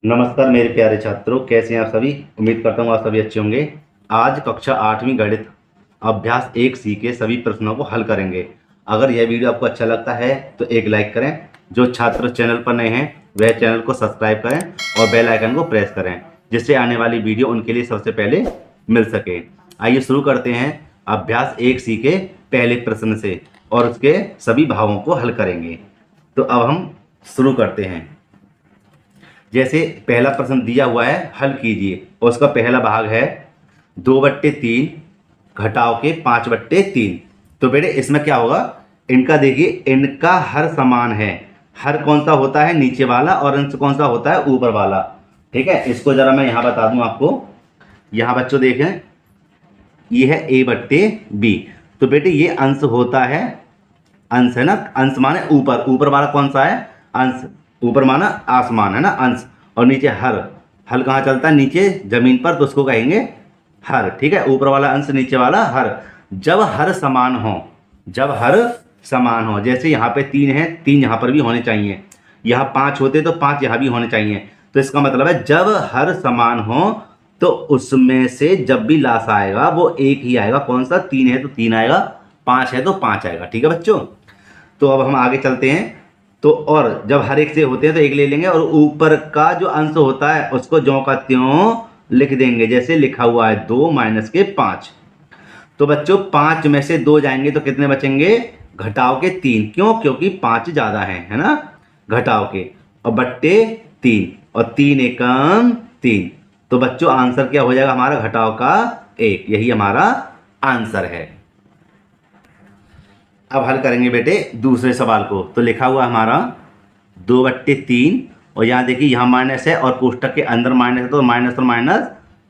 नमस्कार मेरे प्यारे छात्रों, कैसे हैं आप सभी। उम्मीद करता हूँ आप सभी अच्छे होंगे। आज कक्षा 8वीं गणित अभ्यास 1C के सभी प्रश्नों को हल करेंगे। अगर यह वीडियो आपको अच्छा लगता है तो एक लाइक करें। जो छात्र चैनल पर नए हैं वह चैनल को सब्सक्राइब करें और बेल आइकन को प्रेस करें, जिससे आने वाली वीडियो उनके लिए सबसे पहले मिल सके। आइए शुरू करते हैं अभ्यास 1C के पहले प्रश्न से और उसके सभी भावों को हल करेंगे। तो अब हम शुरू करते हैं। जैसे पहला प्रश्न दिया हुआ है, हल कीजिए। और उसका पहला भाग है 2/3 घटाव के 5/3। तो बेटे इसमें क्या होगा, इनका देखिए, इनका हर समान है। हर कौन सा होता है, नीचे वाला, और अंश कौन सा होता है, ऊपर वाला। ठीक है, इसको जरा मैं यहाँ बता दूं आपको। यहाँ बच्चों देखें, ये है A/B। तो बेटे ये अंश होता है, अंश है ना। अंश माने ऊपर, ऊपर वाला कौन सा है, अंश। ऊपर माना आसमान है ना, अंश। और नीचे हर, हल कहाँ चलता है, नीचे जमीन पर, तो उसको कहेंगे हर। ठीक है, ऊपर वाला अंश, नीचे वाला हर। जब हर समान हो, जब हर समान हो, जैसे यहाँ पे 3 है, 3 यहाँ पर भी होने चाहिए। यहाँ 5 होते तो 5 यहाँ भी होने चाहिए। तो इसका मतलब है जब हर समान हो तो उसमें से जब भी लासा आएगा वो एक ही आएगा। कौन सा, 3 है तो 3 आएगा, 5 है तो 5 आएगा। ठीक है बच्चों, तो अब हम आगे चलते हैं। तो और जब हर एक से होते हैं तो एक ले लेंगे, और ऊपर का जो अंश होता है उसको ज्यों का त्यों लिख देंगे। जैसे लिखा हुआ है 2 - के 5। तो बच्चों 5 में से 2 जाएंगे तो कितने बचेंगे, घटाव के 3। क्यों, क्योंकि 5 ज़्यादा है ना, घटाव के। और बट्टे 3, और 3 एकम 3। तो बच्चों आंसर क्या हो जाएगा हमारा, घटाव का 1। यही हमारा आंसर है। अब हल करेंगे बेटे दूसरे सवाल को। तो लिखा हुआ हमारा 2/3, और यहाँ देखिए यहाँ माइनस है और कोष्टक के अंदर माइनस है, तो माइनस और माइनस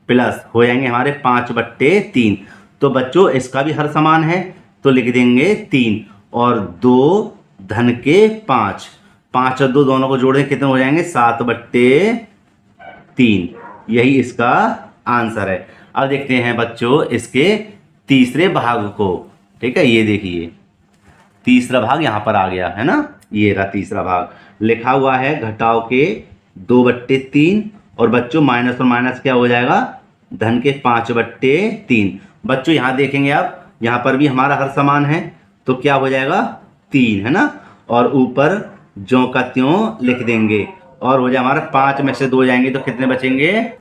प्लस हो जाएंगे हमारे 5/3। तो बच्चों इसका भी हर समान है, तो लिख देंगे 3 और 2 धन के 5। 5 और 2 दोनों को जोड़ें कितने हो जाएंगे, 7/3। यही इसका आंसर है। अब देखते हैं बच्चों इसके तीसरे भाग को। ठीक है, ये देखिए तीसरा भाग यहाँ पर आ गया है ना, ये रहा तीसरा भाग। लिखा हुआ है घटाव के 2/3, और बच्चों माइनस और माइनस क्या हो जाएगा, धन के 5/3। बच्चों यहाँ देखेंगे आप, यहाँ पर भी हमारा हर समान है, तो क्या हो जाएगा 3 है ना, और ऊपर ज्यों का त्यों लिख देंगे। और हो जाए हमारा 5 में से 2 जाएंगे तो कितने बचेंगे,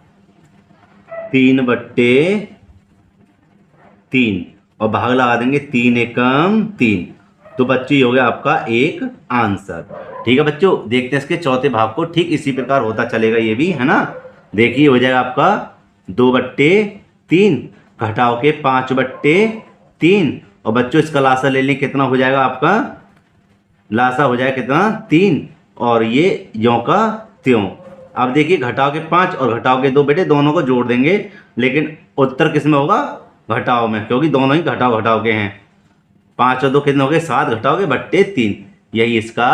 3/3, और भाग लगा देंगे 3 एकम 3। तो बच्चों ये हो गया आपका एक आंसर। ठीक है बच्चों, देखते हैं इसके चौथे भाग को। ठीक इसी प्रकार होता चलेगा ये भी, है ना। देखिए हो जाएगा आपका 2/3 घटाव के 5/3। और बच्चों इसका लासा ले लें, कितना हो जाएगा आपका, लासा हो जाएगा कितना, 3, और ये यों का त्यों। अब देखिए घटाव के 5 और घटाव के 2 बेटे दोनों को जोड़ देंगे, लेकिन उत्तर किस में होगा, घटाव में, क्योंकि दोनों ही घटाव घटाव के हैं। 5 और 2 कितने हो गए, 7 घटाओगे बट्टे 3। यही इसका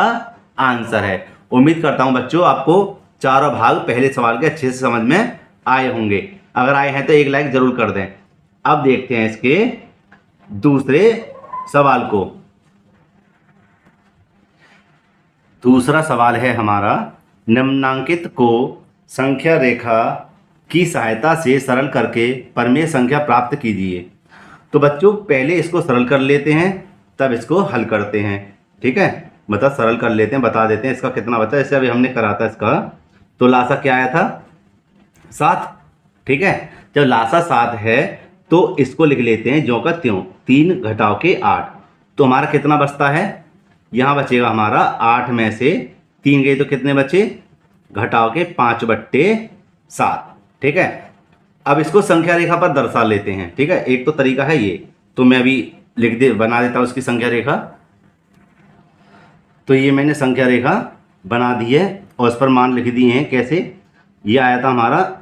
आंसर है। उम्मीद करता हूं बच्चों आपको चारों भाग पहले सवाल के अच्छे से समझ में आए होंगे। अगर आए हैं तो एक लाइक जरूर कर दें। अब देखते हैं इसके दूसरे सवाल को। दूसरा सवाल है हमारा, निम्नांकित को संख्या रेखा की सहायता से सरल करके परिमेय संख्या प्राप्त कीजिए। तो बच्चों पहले इसको सरल कर लेते हैं, तब इसको हल करते हैं। ठीक है, मतलब सरल कर लेते हैं, बता देते हैं इसका कितना बचा। जैसे अभी हमने करा था इसका, तो लासा क्या आया था, 7। ठीक है, जब लासा 7 है तो इसको लिख लेते हैं ज्यों का त्यों, 3 घटाव के 8। तो हमारा कितना बचता है, यहाँ बचेगा हमारा 8 में से 3 गए तो कितने बचे, घटाव के 5/7। ठीक है, अब इसको संख्या रेखा पर दर्शा लेते हैं। ठीक है, एक तो तरीका है ये, तो मैं अभी बना देता हूँ इसकी संख्या रेखा। तो ये मैंने संख्या रेखा बना दी है और उस पर मान लिख दिए हैं। कैसे, ये आया था हमारा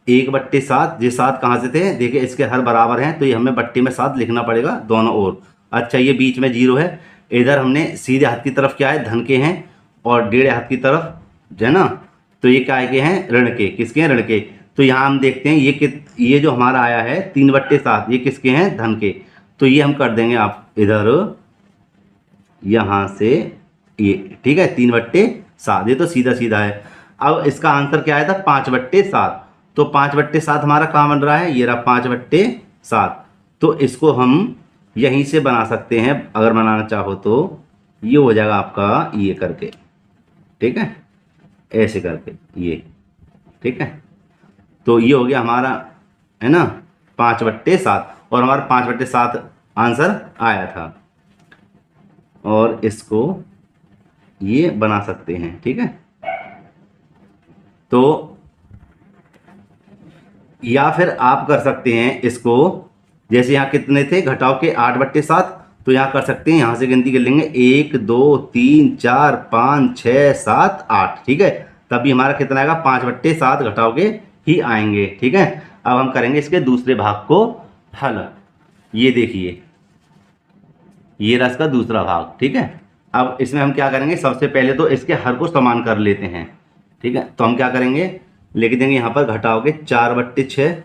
1/7। ये 7 कहाँ से थे, देखिए इसके हर बराबर हैं, तो ये हमें बट्टे में 7 लिखना पड़ेगा दोनों ओर। अच्छा, ये बीच में 0 है। इधर हमने सीधे हाथ की तरफ क्या है, धन के हैं, और डेढ़ हाथ की तरफ है ना, तो ये क्या के हैं, ऋण के। किसके हैं, ऋण के। तो यहाँ हम देखते हैं ये जो हमारा आया है 3/7, ये किसके हैं, धन के। तो ये हम कर देंगे आप इधर, यहाँ से ये। ठीक है, 3/7, ये तो सीधा सीधा है। अब इसका आंसर क्या आया था 5/7। तो 5/7 हमारा कहाँ बन रहा है, ये रहा 5/7। तो इसको हम यहीं से बना सकते हैं अगर बनाना चाहो तो। ये हो जाएगा आपका ये करके, ठीक है, ऐसे करके ये, ठीक है। तो ये हो गया हमारा, है ना, 5/7, और हमारा 5/7 आंसर आया था। और इसको ये बना सकते हैं, ठीक है। तो या फिर आप कर सकते हैं इसको, जैसे यहाँ कितने थे, घटाओ के 8/7, तो यहाँ कर सकते हैं, यहाँ से गिनती कर लेंगे 1 2 3 4 5 6 7 8, ठीक है। तभी हमारा कितना आएगा, 5/7 घटाओ के ही आएंगे, ठीक है। अब हम करेंगे इसके दूसरे भाग को हल। ये देखिए, ये रहा इसका दूसरा भाग, ठीक है। अब इसमें हम क्या करेंगे, सबसे पहले तो इसके हर को समान कर लेते हैं, ठीक है। तो हम क्या करेंगे, लिख देंगे यहाँ पर घटाओ के 4/6,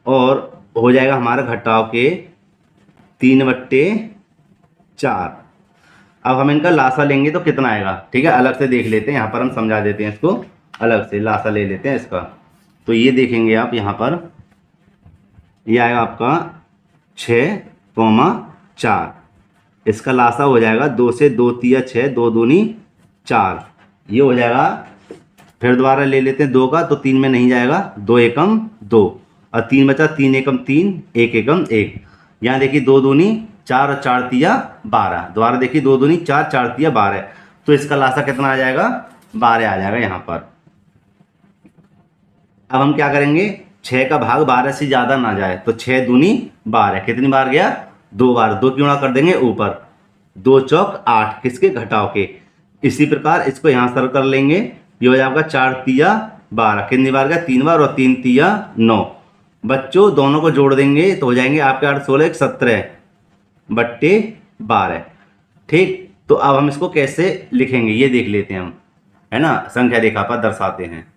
और हो जाएगा हमारा घटाओ के 3/4। अब हम इनका लासा लेंगे तो कितना आएगा, ठीक है, अलग से देख लेते हैं, यहाँ पर हम समझा देते हैं इसको, अलग से लासा ले लेते हैं इसका। तो ये देखेंगे आप यहाँ पर, ये आएगा आपका 6,4। इसका लासा हो जाएगा 2 से 2 तिया 6, 2 दूनी 4, ये हो जाएगा। फिर दोबारा ले लेते हैं 2 का, तो 3 में नहीं जाएगा, 2 एकम 2, और 3 बचा, 3 एकम 3, 1 एकम 1। यहाँ देखिए 2 दूनी 4 और 4 तिया 12, दोबारा देखिए 2 दूनी 4, 4 तिया 12, तो इसका लासा कितना आ जाएगा, 12 आ जाएगा यहाँ पर। अब हम क्या करेंगे, 6 का भाग 12 से ज़्यादा ना जाए, तो 6 दूनी 12, कितनी बार गया, 2 बार, 2 क्यों ना कर देंगे ऊपर, 2 चौक 8, किसके, घटाओ के। इसी प्रकार इसको यहाँ सरल कर लेंगे, ये हो जाएगा 4 तिया 12, कितनी बार गया, 3 बार, और 3 तिया 9। बच्चों दोनों को जोड़ देंगे तो हो जाएंगे आपके 8 16 17/12, ठीक। तो अब हम इसको कैसे लिखेंगे ये देख लेते हैं हम, है ना, संख्या रेखा पर दर्शाते हैं।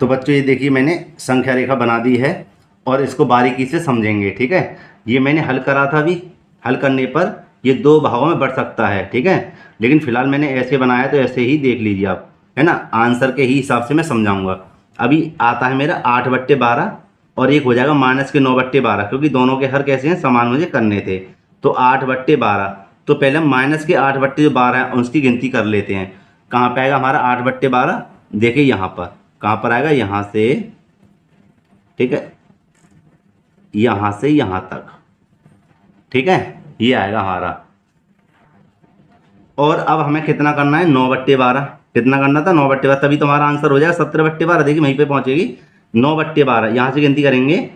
तो बच्चों ये देखिए मैंने संख्या रेखा बना दी है, और इसको बारीकी से समझेंगे, ठीक है। ये मैंने हल करा था अभी, हल करने पर ये 2 भागों में बढ़ सकता है, ठीक है, लेकिन फिलहाल मैंने ऐसे बनाया तो ऐसे ही देख लीजिए आप, है ना, आंसर के ही हिसाब से मैं समझाऊंगा। अभी आता है मेरा 8/12, और एक हो जाएगा -9/12, क्योंकि दोनों के हर कैसे हैं, समान मुझे करने थे। तो 8/12, तो पहले हम माइनस के 8/12 है उसकी गिनती कर लेते हैं। कहाँ पे आएगा हमारा 8/12, देखिए यहाँ पर, कहाँ पर आएगा, यहाँ से, ठीक है, यहाँ से यहाँ तक, ठीक है, ये आएगा हमारा। और अब हमें कितना करना है, 9/12, कितना करना था, 9/12, तभी तो हमारा आंसर हो जाएगा 17/12, देखिए वहीं पे पहुंचेगी 9/12। यहाँ से गिनती करेंगे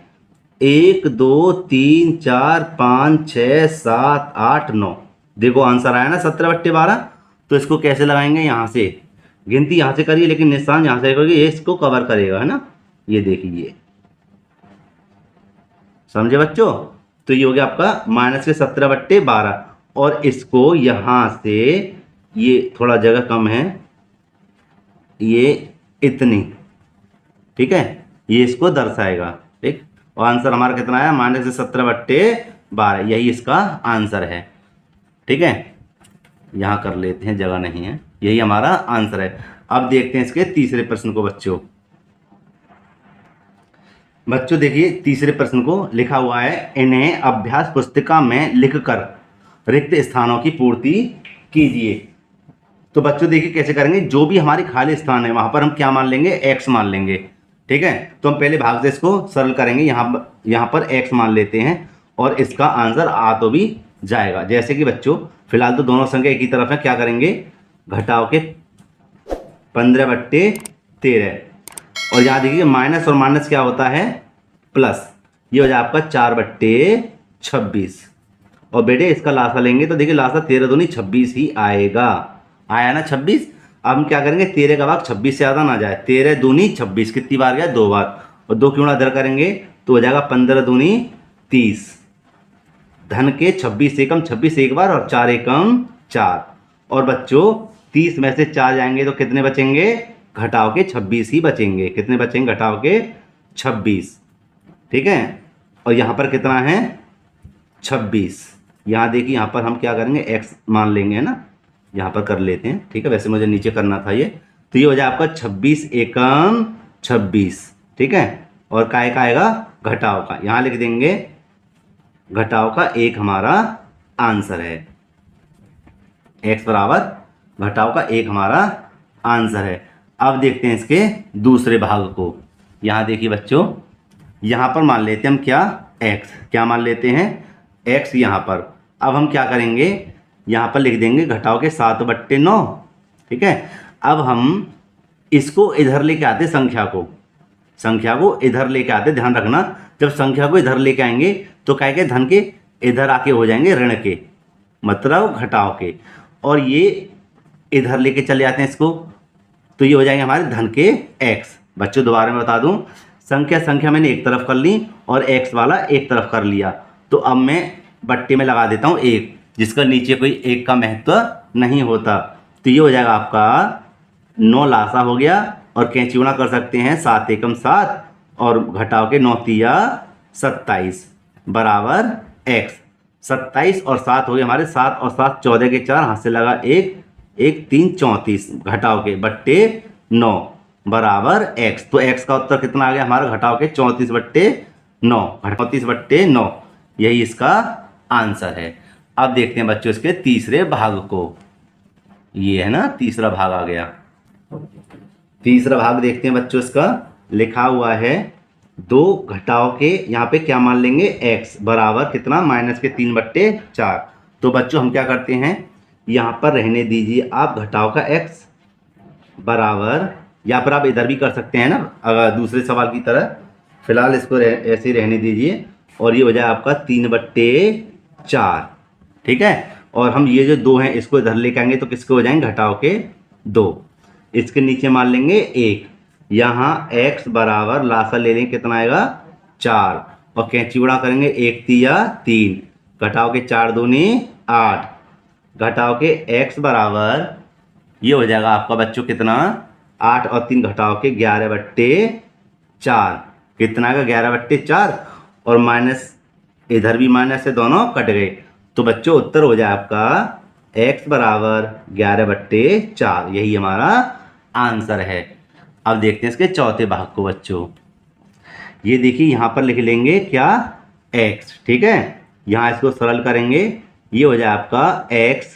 1 2 3 4 5 6 7 8 9, देखो आंसर आया ना 17/12। तो इसको कैसे लगाएंगे, यहाँ से गिनती यहाँ से करिए, लेकिन निशान यहाँ से करिए, ये इसको कवर करेगा, है ना, ये देखिए, समझे बच्चों। तो ये हो गया आपका -17/12, और इसको यहाँ से, ये थोड़ा जगह कम है, ये इतनी, ठीक है, ये इसको दर्शाएगा, ठीक। और आंसर हमारा कितना आया, -17/12, यही इसका आंसर है, ठीक है। यहाँ कर लेते हैं, जगह नहीं है, यही हमारा आंसर है। अब देखते हैं इसके तीसरे प्रश्न को बच्चों। बच्चों देखिए तीसरे प्रश्न को लिखा हुआ है, इन्हें अभ्यास पुस्तिका में लिखकर रिक्त स्थानों की पूर्ति कीजिए। तो बच्चों देखिए कैसे करेंगे, जो भी हमारी खाली स्थान है वहां पर हम क्या मान लेंगे, x मान लेंगे, ठीक है। तो हम पहले भाग से इसको सरल करेंगे, यहाँ पर x मान लेते हैं, और इसका आंसर आ तो भी जाएगा। जैसे कि बच्चों फिलहाल तो दोनों संख्या एक ही तरफ है, क्या करेंगे, घटाओ के 15/13, और यहाँ देखिए माइनस और माइनस क्या होता है, प्लस, ये हो जाए आपका 4/26। और बेटे इसका लासा लेंगे तो देखिए लासा 13 दूनी 26 ही आएगा, आया ना 26। अब हम क्या करेंगे, 13 का भाग 26 से ज़्यादा ना जाए, 13 दूनी 26, कितनी बार गया, 2 बार, और 2 क्यों ना इधर करेंगे, तो हो जाएगा 15 दूनी 30, धन के 26 एकम 26 एक बार, और 4 एकम 4। और बच्चों 30 में से 4 जाएंगे तो कितने बचेंगे, घटाओ के 26 ही बचेंगे, कितने बचेंगे, घटाओ के 26, ठीक है। और यहाँ पर कितना है, 26। यहाँ देखिए यहाँ पर हम क्या करेंगे, x मान लेंगे, है ना, यहाँ पर कर लेते हैं, ठीक है, वैसे मुझे नीचे करना था ये, तो ये हो जाए आपका 26 एकम 26, ठीक है। और काय का आएगा घटाव का, यहाँ लिख देंगे घटाव का 1 हमारा आंसर है। x बराबर घटाव का 1 हमारा आंसर है। अब देखते हैं इसके दूसरे भाग को। यहाँ देखिए बच्चों, यहाँ पर मान लेते हैं हम क्या मान लेते हैं x यहाँ पर। अब हम क्या करेंगे, यहाँ पर लिख देंगे घटाव के 7/9, ठीक है। अब हम इसको इधर लेके आते, संख्या को इधर लेके आते। ध्यान रखना, जब संख्या को इधर लेके आएंगे तो क्या के धन के इधर आके हो जाएंगे ऋण के, मतलब घटाव के, और ये इधर लेके चले आते हैं इसको, तो ये हो जाएंगे हमारे धन के x। बच्चों दोबारा मैं बता दूं, संख्या मैंने एक तरफ कर ली और x वाला एक तरफ कर लिया। तो अब मैं बट्टे में लगा देता हूँ 1, जिसका नीचे कोई 1 का महत्व नहीं होता। तो ये हो जाएगा आपका 9 लासा हो गया, और कैंची गुणा कर सकते हैं 7 एकम 7 और घटाव के 9 तिया 27 बराबर x। 27 और 7 हो गए हमारे, 7 और 7 14 के 4, हाथ से लगा 1, 1 3 34 घटाव के बट्टे 9 बराबर x। तो x का उत्तर कितना आ गया हमारा घटाव के 34/9, 34/9, यही इसका आंसर है। अब देखते हैं बच्चों इसके तीसरे भाग को। ये है ना तीसरा भाग आ गया। तीसरा भाग देखते हैं बच्चों, इसका लिखा हुआ है 2 घटाव के, यहाँ पे क्या मान लेंगे x बराबर कितना -3/4। तो बच्चों हम क्या करते हैं, यहाँ पर रहने दीजिए आप घटाव का x बराबर, या फिर आप इधर भी कर सकते हैं ना अगर दूसरे सवाल की तरह। फिलहाल इसको ऐसे ही रहने दीजिए, और ये हो जाए आपका 3/4, ठीक है। और हम ये जो 2 हैं इसको इधर लेके आएंगे तो किसके हो जाएंगे घटाव के 2। इसके नीचे मान लेंगे 1, यहाँ x बराबर लासा ले लेंगे कितना आएगा 4, और कैंची गुणा करेंगे 1 तिया 3, घटाव के 4 दूनी 8, घटाव के x बराबर ये हो जाएगा आपका बच्चों कितना 8 और 3 घटाव के 11/4, कितना आएगा 11/4, और माइनस इधर भी माइनस से दोनों कट गए। तो बच्चों उत्तर हो जाए आपका x बराबर 11/4, यही हमारा आंसर है। अब देखते हैं इसके चौथे भाग को बच्चों। ये देखिए यहाँ पर लिख लेंगे क्या x, ठीक है। यहाँ इसको सरल करेंगे, ये हो जाए आपका x,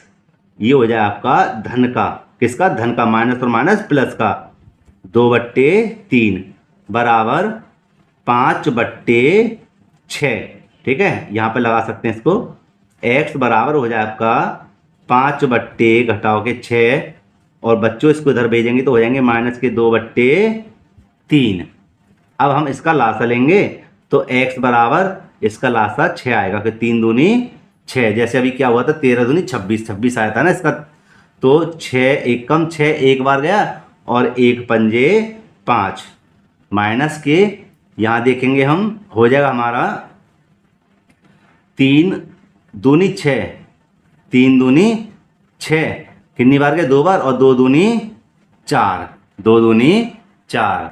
ये हो जाए आपका धन का, किसका धन का, माइनस और माइनस प्लस का 2/3 बराबर 5/6, ठीक है। यहाँ पे लगा सकते हैं इसको, x बराबर हो जाए आपका 5 घटाव के 6, और बच्चों इसको इधर भेजेंगे तो हो जाएंगे -2/3। अब हम इसका लासा लेंगे तो x बराबर इसका लासा 6 आएगा, फिर 3 दूनी 6, जैसे अभी क्या हुआ था 13 दूनी 26 आया था ना इसका। तो 6 एकम 6 एक बार गया, और 1 पंजे 5, माइनस के यहाँ देखेंगे हम हो जाएगा हमारा 3 दूनी 6, 3 दूनी 6, कितनी बार गए 2 बार, और 2 दूनी 4, 2 दूनी 4।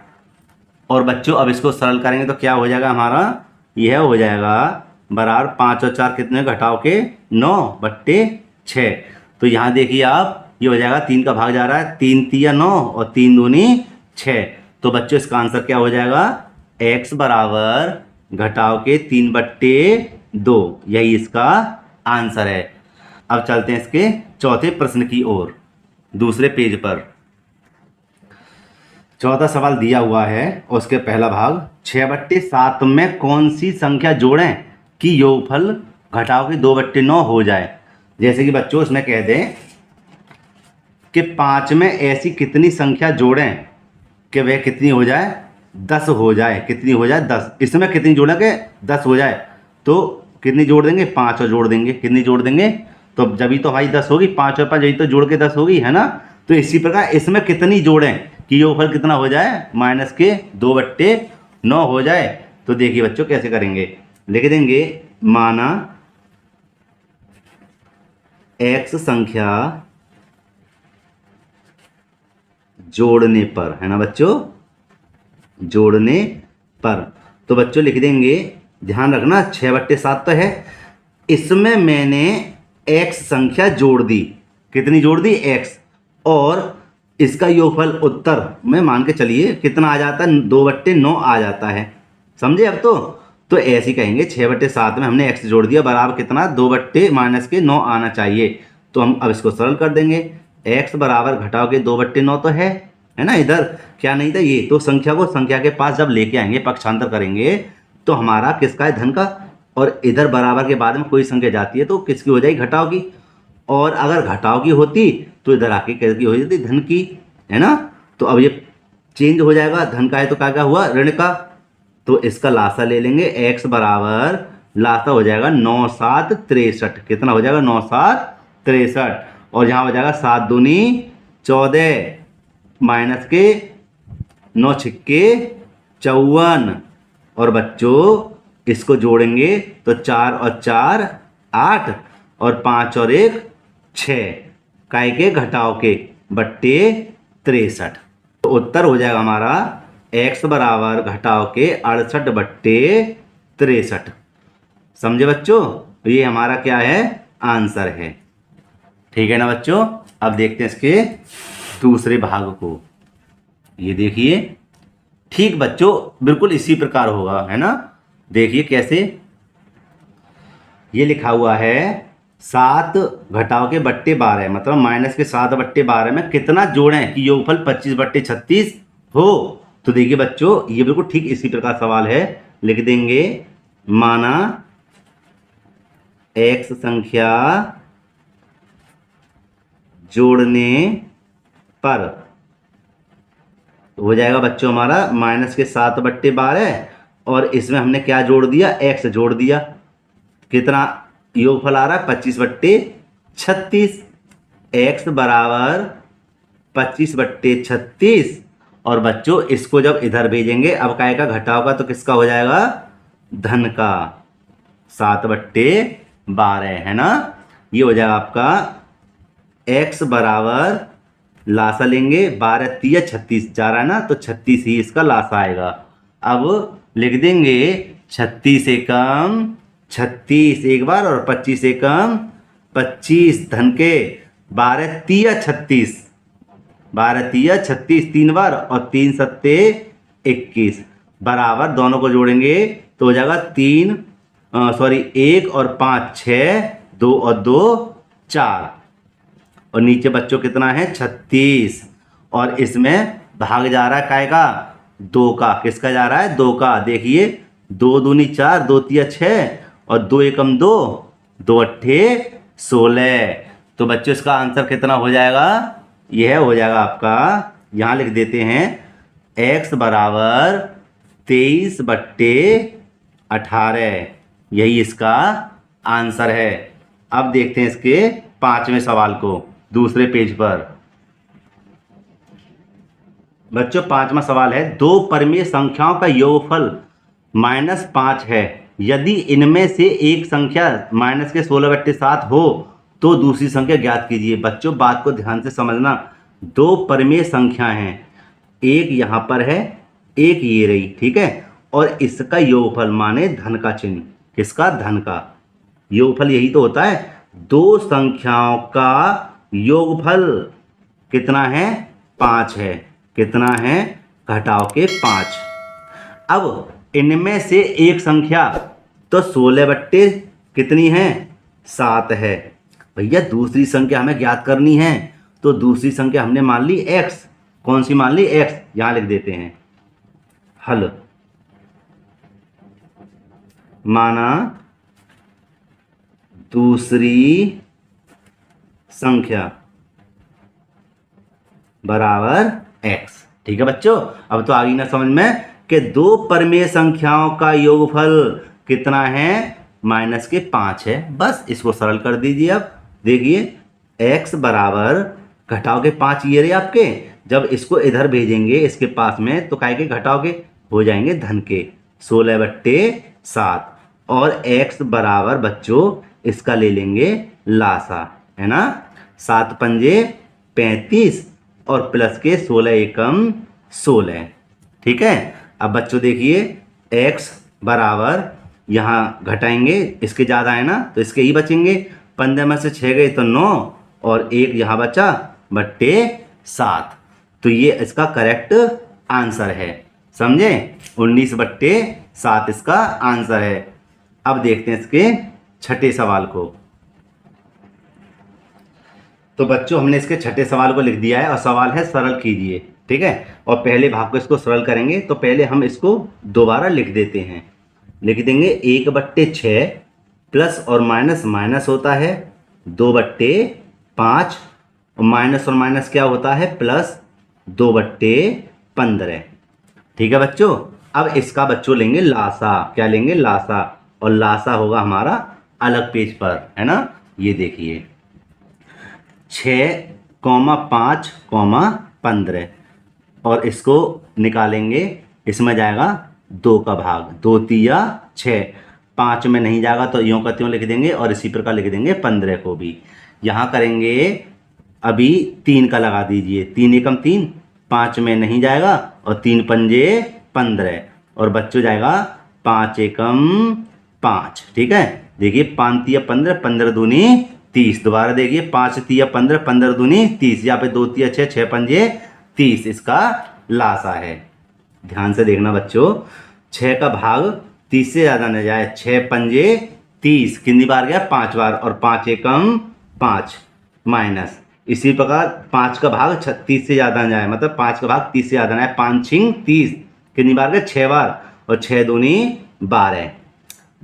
और बच्चों अब इसको सरल करेंगे तो क्या हो जाएगा हमारा, यह हो जाएगा बराबर 5 और 4 कितने घटाव के 9/6। तो यहाँ देखिए आप, ये हो जाएगा 3 का भाग जा रहा है, 3 तिया 9 और 3 दूनी 6। तो बच्चों इसका आंसर क्या हो जाएगा, x बराबर घटाव के 3/2, यही इसका आंसर है। अब चलते हैं इसके चौथे प्रश्न की ओर। दूसरे पेज पर चौथा सवाल दिया हुआ है, और उसके पहला भाग 6/7 में कौन सी संख्या जोड़ें कि योगफल घटाव के 2/9 हो जाए। जैसे कि बच्चों इसमें कह दें कि 5 में ऐसी कितनी संख्या जोड़ें कि वह कितनी हो जाए 10 हो जाए, कितनी हो जाए 10। इसमें कितनी जोड़ेंगे 10 हो जाए, तो कितनी जोड़ देंगे 5 और जोड़ देंगे, कितनी जोड़ देंगे, तो जब तो भाई 10 होगी, 5 और 5 जब तो जोड़ के 10 होगी, है ना। तो इसी प्रकार इसमें कितनी जोड़ें कि योगफल कितना हो जाए -2/9 हो जाए। तो देखिए बच्चों कैसे करेंगे, लिख देंगे माना x संख्या जोड़ने पर, है ना बच्चों, जोड़ने पर। तो बच्चों लिख देंगे, ध्यान रखना 6/7 तो है, इसमें मैंने x संख्या जोड़ दी, कितनी जोड़ दी x, और इसका योगफल उत्तर में मान के चलिए कितना आ जाता है, 2/9 आ जाता है। समझे अब तो ऐसे ही कहेंगे 6/7 में हमने x जोड़ दिया बराबर कितना, 2/-9 आना चाहिए। तो हम अब इसको सरल कर देंगे। x बराबर घटाओ के 2/9 तो है ना, इधर क्या नहीं था ये, तो संख्या को संख्या के पास जब लेके आएंगे पक्षांतर करेंगे तो हमारा किसका है, धन का। और इधर बराबर के बाद में कोई संख्या जाती है तो किसकी हो जाएगी, घटाओ की। और अगर घटाओ की होती तो इधर आके किसकी हो जाती, धन की, है ना। तो अब ये चेंज हो जाएगा, धन का है तो क्या क्या हुआ, ऋण का। तो इसका लासा ले लेंगे, x बराबर लासा हो जाएगा 9 7 63। कितना हो जाएगा, 9 7 63। और यहाँ हो जाएगा 7 दूनी 14 माइनस के 9 छिक्के 54। और बच्चों इसको जोड़ेंगे तो 4 और 4 8 और 5 और 1 6, काय के घटाओ के बट्टे 63। तो उत्तर हो जाएगा हमारा x बराबर घटाओ के 68/63। समझे बच्चों, ये हमारा क्या है, आंसर है। ठीक है ना बच्चों। अब देखते हैं इसके दूसरे भाग को। ये देखिए, ठीक बच्चों बिल्कुल इसी प्रकार होगा, है ना। देखिए कैसे, ये लिखा हुआ है 7 घटाओ के बट्टे 12, मतलब -7/12 में कितना जोड़ें कि योगफल 25/36 हो। तो देखिए बच्चों ये बिल्कुल ठीक इसी प्रकार सवाल है। लिख देंगे, माना x संख्या जोड़ने पर हो जाएगा बच्चों हमारा -7/12, और इसमें हमने क्या जोड़ दिया, x जोड़ दिया। कितना योगफल आ रहा है, 25/36। x बराबर 25/36। और बच्चों इसको जब इधर भेजेंगे, अब काय का घटाव का, तो किसका हो जाएगा, धन का, 7/12, है ना। ये हो जाएगा आपका x बराबर लासा लेंगे, 12 3 36 जा रहा है ना, तो 36 ही इसका लासा आएगा। अब लिख देंगे 36 एकम 36 एक बार, और 25 एकम 25, धन के 12 3 36, 12 3 36 3 बार, और 3 सत्ते 21 बराबर, दोनों को जोड़ेंगे तो हो जाएगा 1 और 5 6, 2 और 2 4, और नीचे बच्चों कितना है, 36। और इसमें भाग जा रहा है काय का, 2 का। किसका जा रहा है, 2 का। देखिए 2 दूनी 4, 2 तिया 6, और 2 एकम 2, 2 अट्ठे 16। तो बच्चों इसका आंसर कितना हो जाएगा, यह हो जाएगा आपका, यहाँ लिख देते हैं x बराबर 23/18। यही इसका आंसर है। अब देखते हैं इसके 5वें सवाल को दूसरे पेज पर। बच्चों 5वां सवाल है, 2 परमीय संख्याओं का योगफल -5 है। यदि इनमें से एक संख्या -16/7 हो तो दूसरी संख्या ज्ञात कीजिए। बच्चों बात को ध्यान से समझना, 2 परमीय संख्या हैं, एक यहाँ पर है, एक ये रही, ठीक है। और इसका योगफल माने धन का चिन्ह, किसका, धन का। योगफल यही तो होता है, 2 संख्याओं का योगफल कितना है, 5 है। कितना है, घटाओ के 5। अब इनमें से एक संख्या तो 16 कितनी है, 7 है। भैया दूसरी संख्या हमें ज्ञात करनी है, तो दूसरी संख्या हमने मान ली x। कौन सी मान ली, x। यहां लिख देते हैं हल। माना दूसरी संख्या बराबर x। ठीक है बच्चों, अब तो आ गई ना समझ में कि 2 परमेय संख्याओं का योगफल कितना है, -5 है। बस इसको सरल कर दीजिए। अब देखिए x बराबर घटाओ के 5 ये रहे आपके, जब इसको इधर भेजेंगे इसके पास में तो काय के घटाओ के हो जाएंगे धन के, 16/7। और x बराबर बच्चों इसका ले लेंगे लासा, है ना, 7 पंजे 35 और प्लस के 16 एकम 16। ठीक है। अब बच्चों देखिए x बराबर यहाँ घटाएंगे, इसके ज़्यादा है ना तो इसके ही बचेंगे, 15 में से 6 गए तो 9 और 1 यहाँ बचा बट्टे 7। तो ये इसका करेक्ट आंसर है, समझे। 19/7 इसका आंसर है। अब देखते हैं इसके छठे सवाल को। तो बच्चों हमने इसके छठे सवाल को लिख दिया है और सवाल है सरल कीजिए, ठीक है। और पहले भाग को इसको सरल करेंगे, तो पहले हम इसको दोबारा लिख देते हैं। लिख देंगे 1/6 प्लस और माइनस माइनस होता है 2/5 और माइनस क्या होता है प्लस 2/15, ठीक है बच्चों। अब इसका बच्चों लेंगे लासा, क्या लेंगे लासा, और लासा होगा हमारा अलग पेज पर, है ना। ये देखिए 6,5,15 और इसको निकालेंगे, इसमें जाएगा 2 का भाग, 2 तिया 6, 5 में नहीं जाएगा तो यूँ का त्यों लिख देंगे और इसी प्रकार लिख देंगे 15 को भी। यहाँ करेंगे अभी 3 का लगा दीजिए, 3 एकम 3, 5 में नहीं जाएगा और 3 पंजे 15 और बच्चों जाएगा 5 एकम 5, ठीक है। देखिए 5 तिया 15, 15 दूनी 30, दोबारा देखिए 5 तिया 15, 15 दूनी 30, यहाँ पे 2 तिया 6, 6 पंजे 30 इसका लासा है। ध्यान से देखना बच्चों, 6 का भाग 30 से ज़्यादा न जाए, 6 पंजे 30 कितनी बार गया 5 बार और 5 एकम 5 माइनस, इसी प्रकार 5 का भाग 36 से ज़्यादा न जाए, मतलब 5 का भाग 30 से ज़्यादा न जाए, 5 छिंग 30 कितनी बार गया 6 बार और 6 दूनी 12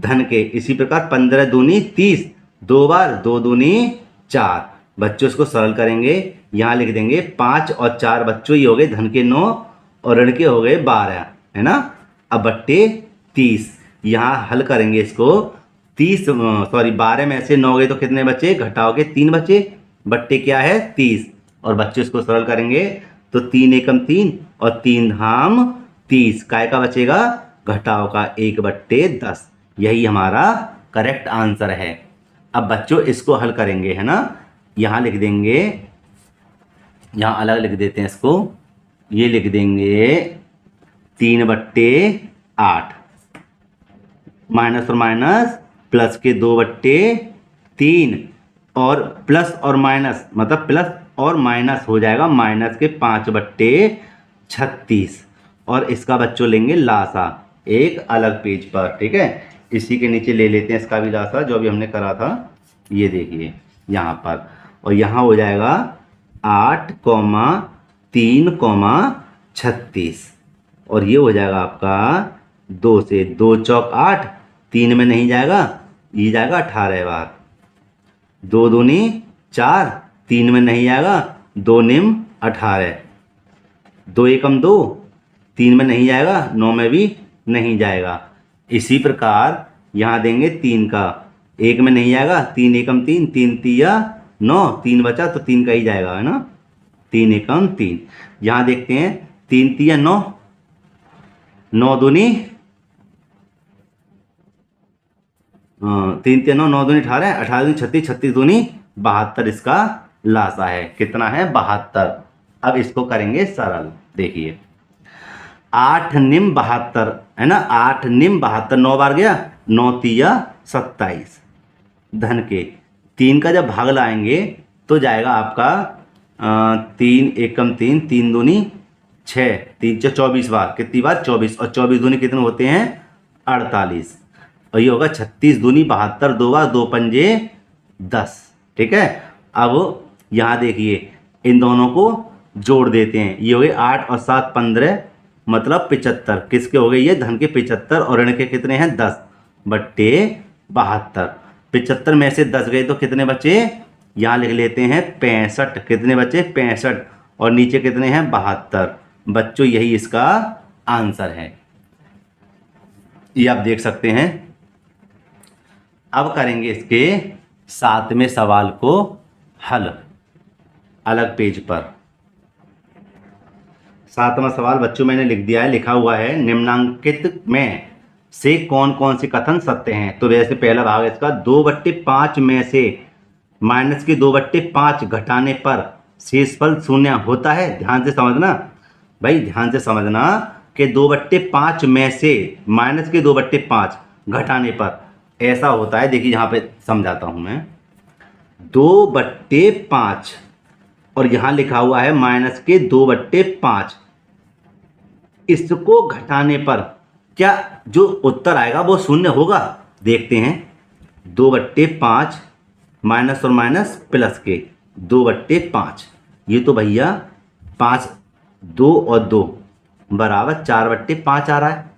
धन के, इसी प्रकार 15 दूनी 30 2 बार, 2 दूनी 4। बच्चों इसको सरल करेंगे, यहाँ लिख देंगे 5 और 4 बच्चों ये हो गए धन के 9 और ऋण के हो गए 12, है ना। अब बट्टे 30, यहाँ हल करेंगे इसको 12 में से 9 गए तो कितने बचे, घटाओगे 3 बचे, बट्टे क्या है 30 और बच्चों इसको सरल करेंगे तो 3 एकम 3 और 3 धाम 30, काय का बचेगा घटाओ का 1/10, यही हमारा करेक्ट आंसर है। अब बच्चों इसको हल करेंगे, है ना। यहाँ लिख देंगे, यहाँ अलग लिख देते हैं इसको, ये लिख देंगे 3/8 माइनस और माइनस प्लस के 2/3 और प्लस और माइनस मतलब प्लस और माइनस हो जाएगा माइनस के 5/36 और इसका बच्चों लेंगे लासा एक अलग पेज पर, ठीक है। इसी के नीचे ले लेते हैं इसका भी लासा जो भी हमने करा था, ये देखिए यहाँ पर, और यहाँ हो जाएगा 8,3,36 और ये हो जाएगा आपका 2 से 2 चौक 8, 3 में नहीं जाएगा, ये जाएगा 18 बार, 2 दूनी 4, 3 में नहीं जाएगा, 2 निम 18, 2 एकम 2, 3 में नहीं जाएगा, 9 में भी नहीं जाएगा। इसी प्रकार यहाँ देंगे 3 का, 1 में नहीं जाएगा, 3 एकम 3, 3 तिया 9, 3 बचा तो 3 का ही जाएगा, है ना, 3 एकम 3। यहाँ देखते हैं 3 तिया 9, 9 दूनी 3 तिया 9, 9 दूनी 18, 18 दूनी 36, 36 दूनी 72 इसका लासा है। कितना है 72। अब इसको करेंगे सरल, देखिए 8 निम 72 है ना, 8 निम 72, 9 बार गया, 9 तिया 27 धन के 3 का जब भाग लाएंगे तो जाएगा आपका 3 एकम 3, 3 दूनी 6, 3 से 24 बार, कितनी बार 24 और 24 दूनी कितने होते हैं 48 और ये होगा 36 दूनी 72, 2 बार, 2 पंजे 10, ठीक है। अब यहाँ देखिए इन दोनों को जोड़ देते हैं, ये हो गए 8 और 7 15 मतलब 75, किसके हो गए ये धन के 75 और ऋण के कितने हैं 10/72, 75 में से 10 गए तो कितने बचे, यहाँ लिख लेते हैं 65, कितने बचे 65 और नीचे कितने हैं 72। बच्चों यही इसका आंसर है, ये आप देख सकते हैं। अब करेंगे इसके 7वें सवाल को हल अलग पेज पर। 7वां सवाल बच्चों मैंने लिख दिया है, लिखा हुआ है निम्नांकित में से कौन कौन से कथन सत्य हैं। तो वैसे पहला भाग इसका 2/5 में से माइनस के 2/5 घटाने पर शेषफल 0 होता है। ध्यान से समझना भाई, ध्यान से समझना कि 2/5 में से माइनस के 2/5 घटाने पर ऐसा होता है। देखिए यहाँ पे समझाता हूँ मैं, 2/5 और यहाँ लिखा हुआ है -2/5। इसको घटाने पर क्या जो उत्तर आएगा वो शून्य होगा? देखते हैं। 2/5 माइनस और माइनस प्लस के 2/5, ये तो भैया 5, 2 और 2 बराबर 4/5 आ रहा है,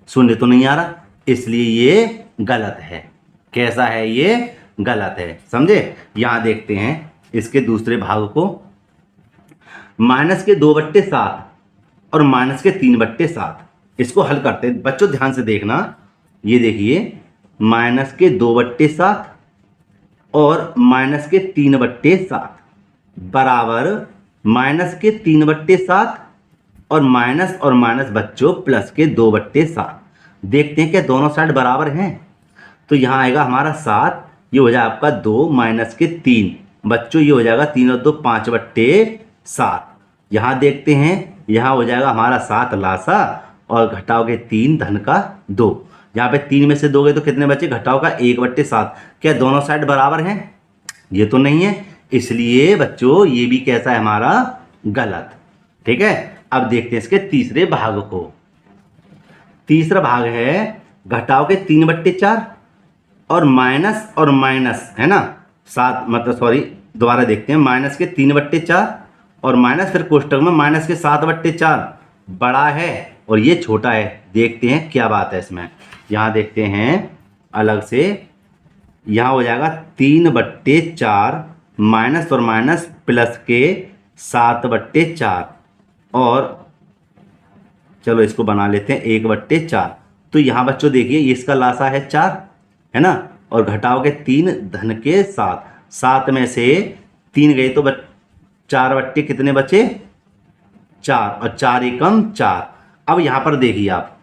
शून्य तो नहीं आ रहा, इसलिए ये गलत है। कैसा है? ये गलत है, समझे? यहाँ देखते हैं इसके दूसरे भाग को, -2/7 और -3/7। इसको हल करते हैं बच्चों, ध्यान से देखना। ये देखिए -2/7 और -3/7 बराबर -3/7 और माइनस बच्चों +2/7। देखते हैं क्या दोनों साइड बराबर हैं? तो यहाँ आएगा हमारा 7, ये हो जाएगा आपका 2 -3 बच्चों, ये हो जाएगा 3 और 2 5/7। यहाँ देखते हैं, यहाँ हो जाएगा हमारा 7 लासा और घटाओगे 3 धन का 2। यहाँ पे 3 में से दोगे तो कितने बचे? घटाओ का 1/7। क्या दोनों साइड बराबर हैं? ये तो नहीं है, इसलिए बच्चों ये भी कैसा है हमारा? गलत। ठीक है, अब देखते हैं इसके तीसरे भाग को। तीसरा भाग है घटाओ के 3/4 और माइनस है ना 7, मतलब सॉरी दोबारा देखते हैं, -3/4 और माइनस फिर कोष्टक में -7/4 बड़ा है और ये छोटा है। देखते हैं क्या बात है इसमें। यहाँ देखते हैं अलग से, यहाँ हो जाएगा 3/4 माइनस और माइनस प्लस के 7/4 और चलो इसको बना लेते हैं 1/4। तो यहाँ बच्चों देखिए इसका लासा है 4 है ना, और घटाओगे 3 धन के 7 में से 3 गए तो 4 कितने बचे? 4 और 4 एकम 4। अब यहाँ पर देखिए आप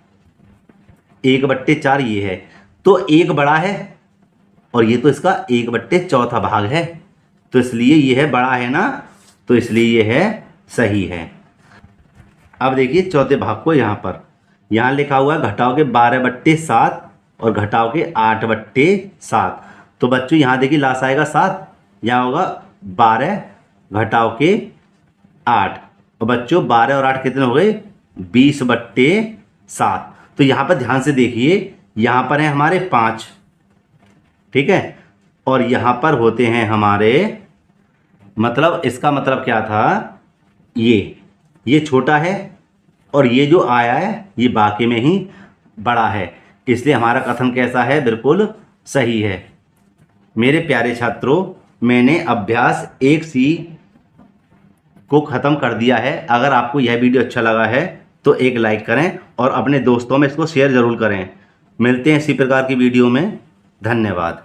1/4 ये है तो 1 बड़ा है और ये तो इसका 1/4 भाग है, तो इसलिए ये है बड़ा है ना, तो इसलिए ये है सही है। अब देखिए चौथे भाग को, यहाँ लिखा हुआ है घटाओ के 12/7 और घटाओ के 8/7। तो बच्चों यहाँ देखिए लास आएगा 7, यहाँ होगा 12 घटाओ के 8 और बच्चों 12 और 8 कितने हो गए? 20/7। तो यहाँ पर ध्यान से देखिए, यहाँ पर है हमारे 5, ठीक है, और यहाँ पर होते हैं हमारे, मतलब इसका मतलब क्या था? ये छोटा है और ये जो आया है ये बाकी में ही बड़ा है, इसलिए हमारा कथन कैसा है? बिल्कुल सही है। मेरे प्यारे छात्रों, मैंने अभ्यास 1C को ख़त्म कर दिया है। अगर आपको यह वीडियो अच्छा लगा है तो एक लाइक करें और अपने दोस्तों में इसको शेयर ज़रूर करें। मिलते हैं इसी प्रकार की वीडियो में। धन्यवाद।